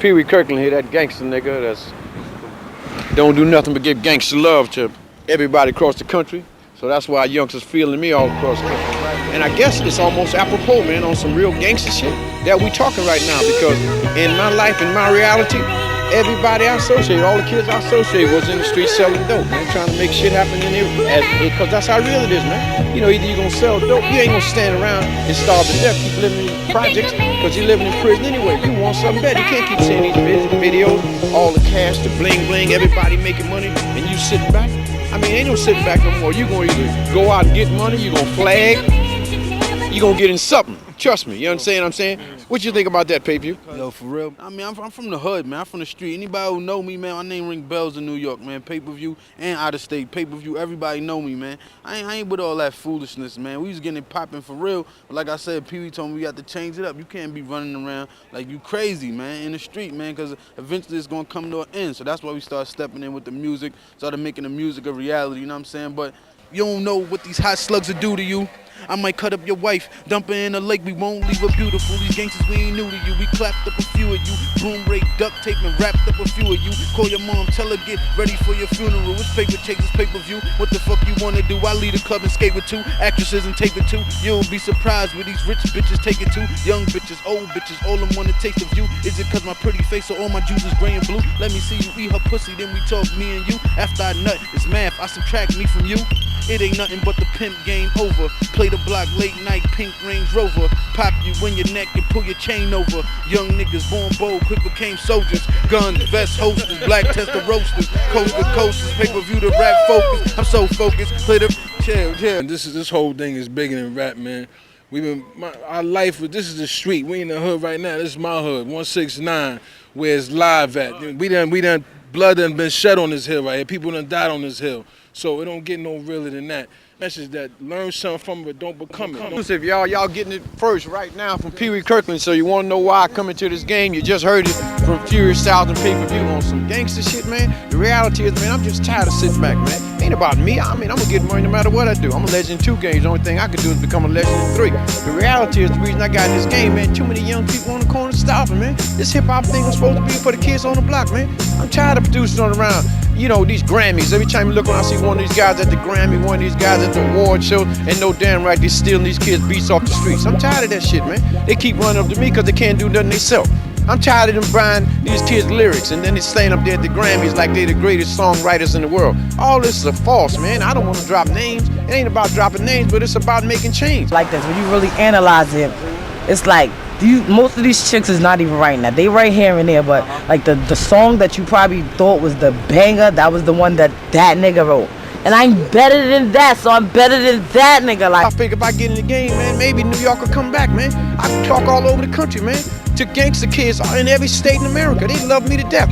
Pee Wee Kirkland here, that gangster nigga that's don't do nothing but give gangster love to everybody across the country. So that's why youngsters feeling me all across the country. And I guess it's almost apropos, man, on some real gangster shit that we talking right now, because in my life, in my reality, everybody I associate, all the kids I associate was in the street selling dope, man, trying to make shit happen in here, because that's how real it is, man. You know, either you're gonna sell dope, you ain't gonna stand around and starve to death, keep living in projects, because you're living in prison anyway. You want something better. You can't keep seeing these videos, all the cash, the bling bling, everybody making money, and you sitting back. I mean, ain't no sitting back no more. You're gonna either go out and get money, you're gonna flag, you're gonna get in something. Trust me, you understand what I'm saying? What you think about that, pay-per-view? Yo, for real. I mean, I'm from the hood, man. I'm from the street. Anybody who know me, man, my name ring bells in New York, man. Pay-per-view and out of state. Pay-per-view, everybody know me, man. I ain't with all that foolishness, man. We was getting it popping for real. But like I said, Pee Wee told me we got to change it up. You can't be running around like you crazy, man, in the street, man, because eventually it's going to come to an end. So that's why we started stepping in with the music, started making the music a reality, you know what I'm saying? But you don't know what these hot slugs will do to you. I might cut up your wife, dump her in the lake, we won't leave her beautiful. These gangsters, we ain't new to you. We clapped up a few of you, broom rake, duct tape, and wrapped up a few of you. Call your mom, tell her get ready for your funeral. It's paper chases, pay-per-view. What the fuck you wanna do? I lead a club and skate with 2 actresses and tape it too. You'll be surprised where these rich bitches take it to. Young bitches, old bitches, all them wanna taste of you. Is it cause my pretty face or all my juice is gray and blue? Let me see you eat her pussy, then we talk me and you. After I nut, it's math, I subtract me from you. It ain't nothing but the pimp game over. Play the block late night, pink Range Rover. Pop you in your neck and pull your chain over. Young niggas born bold, quick became soldiers. Guns, vests, holsters, black tester roasters. Coast to coasters, pay-per-view to rap focus. I'm so focused, play the chill. And this whole thing is bigger than rap, man. Our life, this is the street. We in the hood right now. This is my hood, 169, where it's live at. Blood done been shed on this hill right here. People done died on this hill. So it don't get no realer than that. Message that learn something from it, but don't become it. If y'all getting it first right now from Pee Wee Kirkland, so you want to know why I come into this game, you just heard it from Furious South and pay-per-view on some gangster shit, man. The reality is, man, I'm just tired of sitting back, man. Ain't about me. I mean, I'm gonna get money no matter what I do. I'm a legend in 2 games. The only thing I can do is become a legend in 3. The reality is, the reason I got in this game, man, too many young people on the corner stopping, man. This hip-hop thing was supposed to be for the kids on the block, man. I'm tired of producers on around. You know, these Grammys. Every time you look around, I see one of these guys at the Grammy, one of these guys at the award show, and no damn right they stealing these kids' beats off the streets. I'm tired of that shit, man. They keep running up to me because they can't do nothing themselves. I'm tired of them buying these kids' lyrics and then they staying up there at the Grammys like they the greatest songwriters in the world. All this is a false, man. I don't want to drop names. It ain't about dropping names, but it's about making change. Like this, when you really analyze it, it's like most of these chicks is not even writing that. They write here and there, but like the song that you probably thought was the banger, that was the one that nigga wrote. And I'm better than that, so I'm better than that nigga. Like, I figure if I get in the game, man, maybe New York will come back, man. I can talk all over the country, man, to gangster kids in every state in America. They love me to death.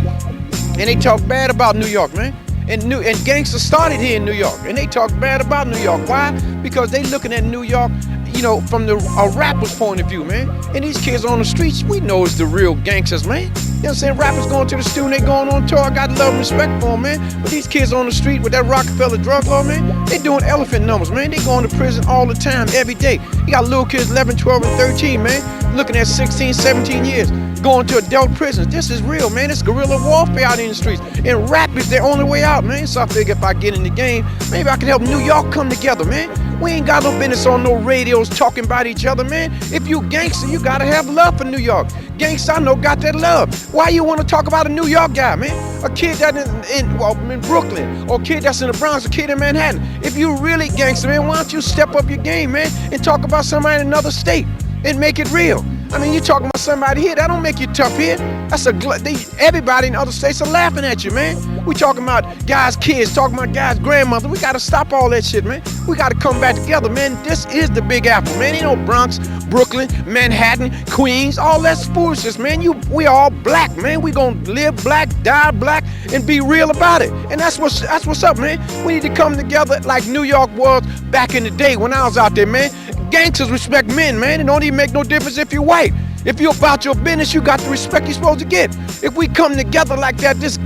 And they talk bad about New York, man. And gangsters started here in New York, and they talk bad about New York. Why? Because they looking at New York, you know, from a rapper's point of view, man. And these kids on the streets, we know it's the real gangsters, man. You know what I'm saying? Rappers going to the studio, they going on tour. I got love and respect for them, man. But these kids on the street with that Rockefeller drug law, man, they doing elephant numbers, man. They going to prison all the time, every day. You got little kids 11, 12, and 13, man, looking at 16, 17 years, going to adult prisons. This is real, man. It's guerrilla warfare out in the streets. And rap is their only way out, man. So I figure if I get in the game, maybe I can help New York come together, man. We ain't got no business on no radios talking about each other, man. If you gangster, you gotta have love for New York. Gangsta, I know, got that love. Why you wanna talk about a New York guy, man? A kid that in Brooklyn, or a kid that's in the Bronx, a kid in Manhattan. If you really gangster, man, why don't you step up your game, man, and talk about somebody in another state and make it real? I mean, you talking about somebody here, that don't make you tough here. That's everybody in other states are laughing at you, man. We talking about guys' kids, talking about guys' grandmother. We gotta stop all that shit, man. We gotta come back together, man. This is the Big Apple, man. Ain't no Bronx, Brooklyn, Manhattan, Queens, all that's foolishness, man. We all black, man. We gonna live black, die black, and be real about it. And that's what's up, man. We need to come together like New York was back in the day when I was out there, man. Gangsters respect men, man. It don't even make no difference if you're white. If you're about your business, you got the respect you're supposed to get. If we come together like that, this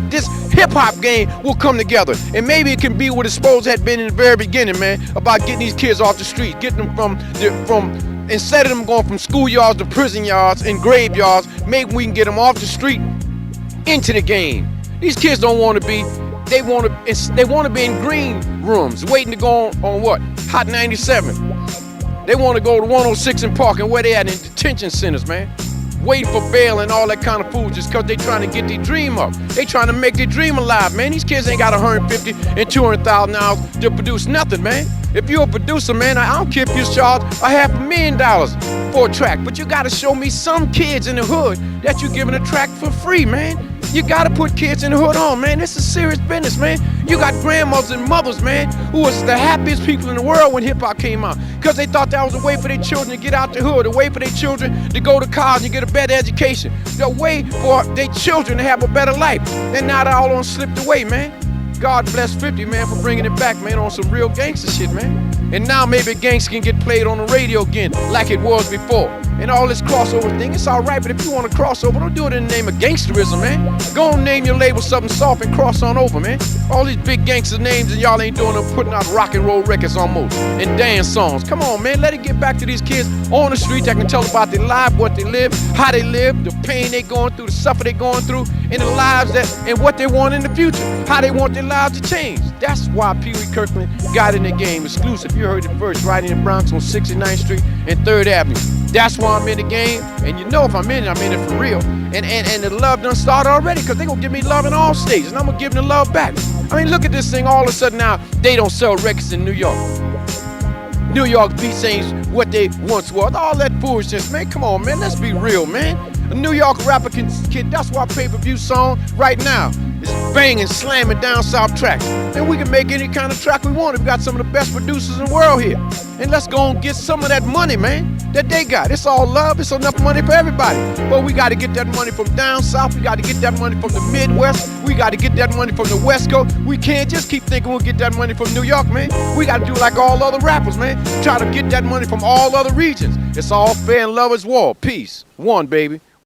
hip-hop game will come together. And maybe it can be what it's supposed to have been in the very beginning, man, about getting these kids off the street, getting them from instead of them going from schoolyards to prison yards and graveyards, maybe we can get them off the street into the game. These kids don't want to be. They want to be in green rooms, waiting to go on what? Hot 97. They want to go to 106 and Park, and where they at in detention centers, man. Waiting for bail and all that kind of food just because they trying to get their dream up. They trying to make their dream alive, man. These kids ain't got 150 and 200,000 hours to produce nothing, man. If you're a producer, man, I don't care if you charge $500,000 for a track, but you got to show me some kids in the hood that you're giving a track for free, man. You got to put kids in the hood on, man. This is serious business, man. You got grandmothers and mothers, man, who was the happiest people in the world when hip-hop came out because they thought that was a way for their children to get out the hood, a way for their children to go to college and get a better education, a way for their children to have a better life. And now they all on slipped away, man. God bless 50, man, for bringing it back, man, on some real gangster shit, man. And now maybe gangsta can get played on the radio again like it was before. And all this crossover thing, it's all right, but if you want to crossover, don't do it in the name of gangsterism, man. Go and name your label something soft and cross on over, man. All these big gangster names and y'all ain't doing them, putting out rock and roll records almost and dance songs. Come on, man, let it get back to these kids on the street that can tell about their life, what they live, how they live, the pain they going through, the suffer they going through, and the lives and what they want in the future, how they want their lives to change. That's why Pee Wee Kirkland got in the game exclusive. You heard it first, right in the Bronx on 69th Street and 3rd Avenue. That's why I'm in the game, and you know if I'm in it for real. And the love done started already, because they gonna give me love in all stages, and I'm gonna give them the love back. I mean, look at this thing, all of a sudden now, they don't sell records in New York. New York beats ain't what they once was. All that foolishness, man, come on, man, let's be real, man. A New York rapper can that's why pay-per-view song right now is banging, slamming down south tracks. And we can make any kind of track we want. We got some of the best producers in the world here. And let's go and get some of that money, man, that they got. It's all love. It's enough money for everybody. But we got to get that money from down south. We got to get that money from the Midwest. We got to get that money from the West Coast. We can't just keep thinking we'll get that money from New York, man. We got to do like all other rappers, man. Try to get that money from all other regions. It's all fair and love is war. Peace. One, baby.